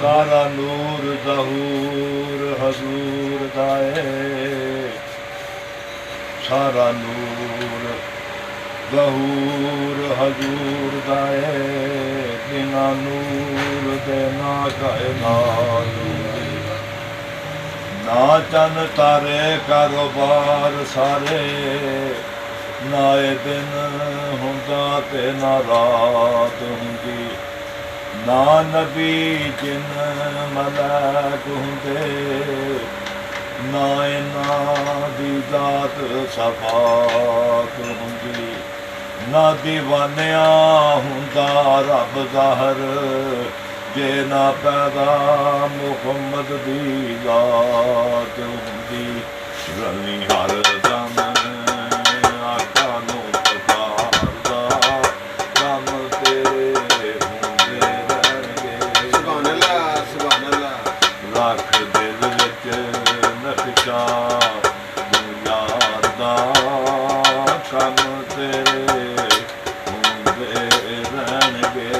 सारा नूर ज़हूर हजूर दाए, सारा नूर ज़हूर हजूर दाए, बिना नूर दे ना कायनात, ना चन तारे कारोबार सारे, ना ए दिन हुंदा ते ना रात हुंदी, ना नबी जिन मलैक हुंदे, ना इन्हां दी ज़ात सफ़ात हुंदी, ना दीवानिया हुंदा रब ज़ाहर, जे ना पैदा मुहम्मद दी ज़ात हुंदी। रली हर दम आका नूं पुकारदा, कम तेरे हुंदे रहणगे। सुभान अल्लाह, सुभान अल्लाह। रख दिल विच नक्शा तूं यार दा, कम तेरे हुंदे रहणगे।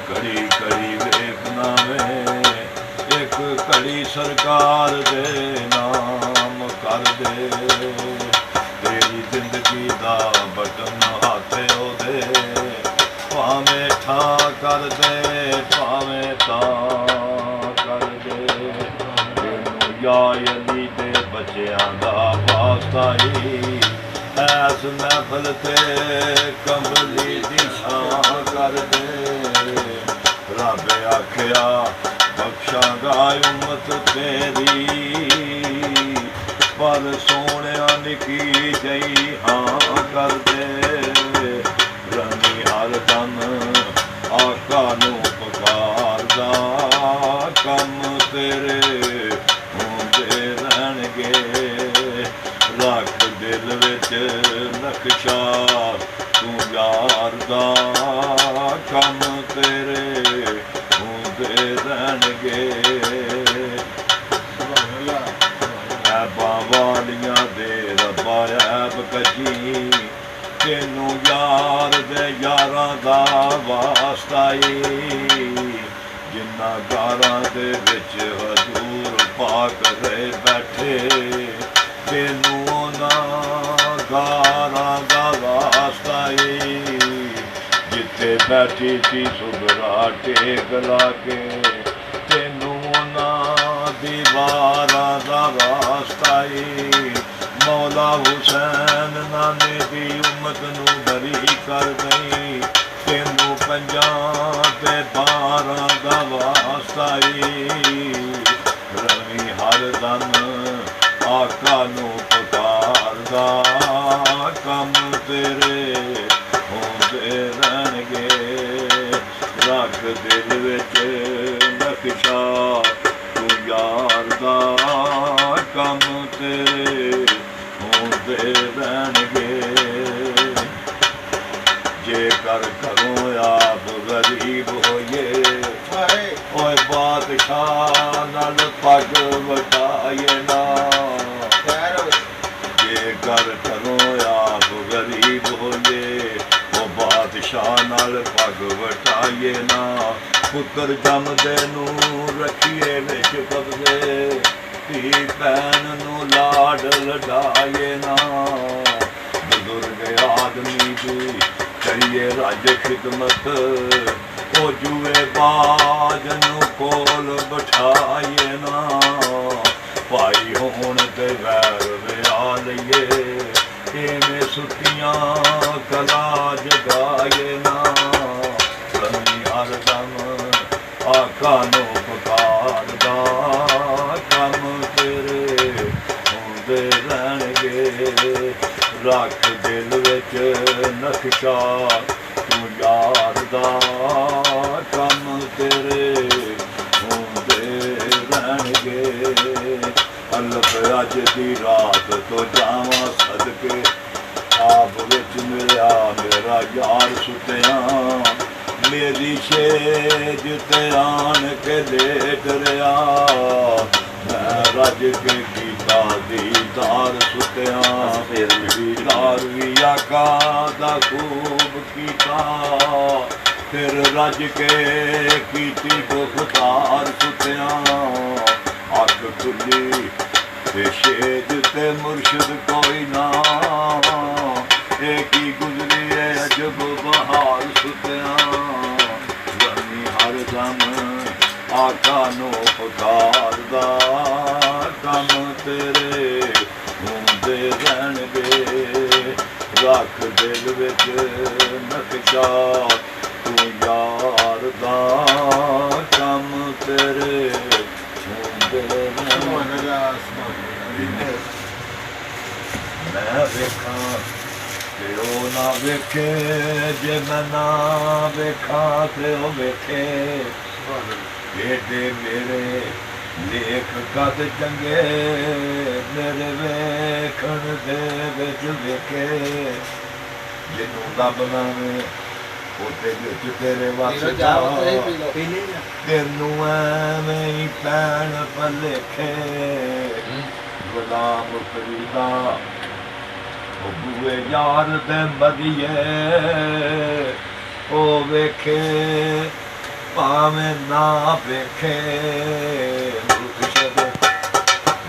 घड़ी घड़ी वेखना वे, एक घड़ी सरकार दे नाम कर दे, तेरी जिंदगी दा बटन हाथे ओदे, भावें ठा कर दे भावें ता कर दे। तेनू या अली दे बच्चियां दा वास्ता ही, ऐस महफल ते कमली दी शान कर दे। रब आखिया बख्शांगा उम्मत तेरी, पर सोहणिया निकी जई हाँ कर दे। रनी हर दम आका नूं पुकारदा, कम तेरे हुंदे रहणगे। रख दिल विच नक्शा तूं यार दा, कम तेरे हुंदे रहणगे। ऐबां वालियां दे रब्बा ऐब कजी, तेनू यार दे यारां दा वास्ता ई। जिन्ना गारां दे विच हजूर पाक रहे बैठे, तेनू उन्हां गारां दा वास्ता ई। जिथे बैठी सी सुगरा टेक लाके, तेनू उन्हां दीवारां दा वास्ता ई। मौला हुसैन नाने दी उम्मत नू बरी कर दई, तेनू पंजां ते 12 दा वास्ता ई। रवी हर दम आका नू पुकारदा, कम तेरे हुंदे रहणगे। रख दिल विच नक्शा तूं यार दा, कम तेरे हुंदे रहणगे। जेकर घरों आप गरीब होइए, ओए बादशाह नाल पग वटाइए ना। जेकर घरों आप गरीब होइए, ओ बादशाह नाल पग वटाइए ना। पुत्र जमदे नू रखिए विच कब्जे, धी भैन नू लाड लडाइए ना। बुजुर्ग आदमी दी करिए रज खिदमत, ओ जुए बाज नू कोल बिठाइए ना। भाई होण ते वैर विया लईए, इवें सुतियां कला जगाइए ना। रमी हर दम आका नू पुकारदा, कम तेरे हुंदे रहणगे। रख दिल विच नक्शा तूं यार दा, कम तेरे हुंदे रहणगे। अलफ अज दी रात तो जावां सदके, आप विच मिलिया मेरा यार सुतिया। मेरी शेज ते आन के लेट रहा, मैं रज के कीता दीदार सुतिया। दीदार भी आका दा खूब कीता, ਫਿਰ ਰੱਜ ਕੇ ਕੀਤੀ ਗੁਫ਼ਤਾਰ ਸੁਤਿਆਂ ਅੱਖ ਖੁੱਲੀ ਤੇ ਸ਼ੇਦ ਤੇ ਮੁਰਸ਼ਿਦ ਕੋਈ ਨਾ ਇਹ ਕੀ ਗੁਜ਼ਰੀ ਹੈ ਅਜਬ ਬਹਾਰ ਸੁਤਿਆਂ ਰਮੀ ਹਰ ਦਮ ਆਕਾ ਨੂੰ ਪੁਕਾਰਦਾ ਕੰਮ ਤੇਰੇ ਹੁੰਦੇ ਰਹਿਣਗੇ ਰੱਖ ਦਿਲ ਵਿੱਚ ਨਕਸ਼ਾ ਤੂੰ ਯਾਰ ਦਾ ਕੰਮ ਤੇਰੇ ਹੁੰਦੇ ਰਹਿਣਗੇ ਮੈਂ ਵੇਖਾਂ ਤੇ ਉਹ ਨਾ ਵੇਖੇ ਜੇ ਮੈਂ ਨਾ ਵੇਖਾਂ ਤੇ ਉਹ ਵੇਖੇ ਬੇਟੇ ਮੇਰੇ ਲੇਖ ਕਦ ਚੰਗੇ ਮੇਰੇ ਵੇਖਣ ਦੇ ਵਿੱਚ ਵੇਖੇ ਜਿਹਨੂੰ ਰੱਬ ਨਾਵੇਂ ਉਹਦੇ ਵਿੱਚ ਤੇਰੇ ਵਾਸਤਾ ਤੈਨੂੰ ਐਵੇਂ ਹੀ ਪੈਣ ਭਲੇਖੇ ਗੁਲਾਮ ਫਰੀਦਾ ਉਹ ਬੂਏ ਯਾਰ ਦੇ ਮਦੀਏ ਉਹ ਵੇਖੇ ਭਾਵੇਂ ਨਾ ਵੇਖੇ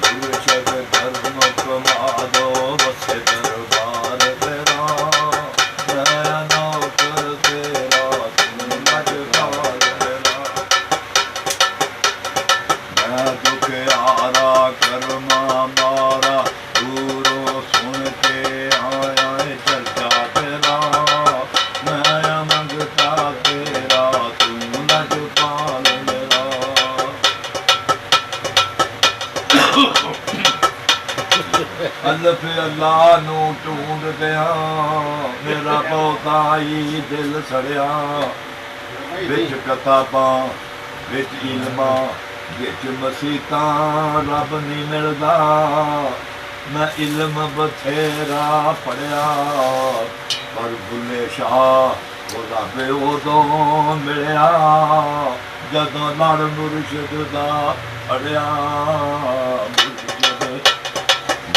ਮੁਰਸ਼ਦ ਧਰਮ ਕਮਾਦੋ ਵਸੇ ਦਰਬਾਰ ਤੇਰਾ ਮੈਂ ਨੌਕਰ ਤੇਰਾ ਤੂੰ ਮਜਦਾਰ ਤੇਰਾ ਮੈਂ ਦੁਖਿਆਰਾ ਕਰਮਾ ਮਾਰਾ ਦੂਰੋਂ ਸੁਣ ਕੇ ਆਇਆ ਏ ਚਰਚਾ ਤੇਰਾ ਮੈਂ ਮੰਗਤਾ ਤੇਰਾ ਅਲਫ ਅੱਲਾ ਨੂੰ ਢੂੰਡਦਿਆਂ ਮੇਰਾ ਬਹੁਤਾ ਹੀ ਦਿਲ ਸੜਿਆ ਵਿੱਚ ਕਿਤਾਬਾਂ ਵਿੱਚ ਇਲਮਾਂ ਵਿੱਚ ਮਸੀਤਾਂ ਰੱਬ ਨਹੀਂ ਮਿਲਦਾ ਮੈਂ ਇਲਮ ਬਥੇਰਾ ਪੜਿਆ ਪਰ ਬੁੱਲੇ ਸ਼ਾਹ ਉਹ ਰੱਬ ਉਦੋਂ ਮਿਲਿਆ ਜਦੋਂ ਲੜ ਮੁਰਸ਼ਿਦ ਦਾ ਅੜਿਆ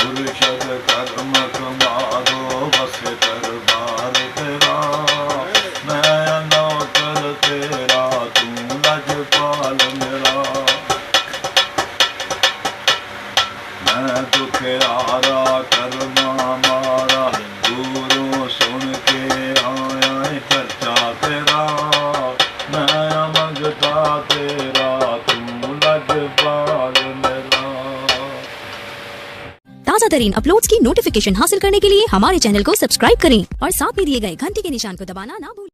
ਮੁਰਸ਼ਦ ਕਰਮ ਕਮਾਦੋ ਵਸੇ ਦਰਬਾਰ ਤੇਰਾ ਮੈਂ ਨੌਕਰ ਤੇਰਾ ਤੂੰ ਲਜਪਾਲ ਮੇਰਾ ਮੈਂ ਦੁਖਿਆਰਾ ਕਰਮਾ ਮਾਰਾ ਦੂਰੋਂ ਸੁਣ ਕੇ ਆਇਆ ਏ ਚਰਚਾ ਤੇਰਾ ਮੈਂ ਮੰਗਤਾ ਤੇਰਾ ਤੂੰ ਲਜਪਾਲ ਮੇਰਾ। ताज़ा तरीन अपलोड्स की नोटिफिकेशन हासिल करने के लिए हमारे चैनल को सब्सक्राइब करें और साथ में दिए गए घंटी के निशान को दबाना ना भूलें।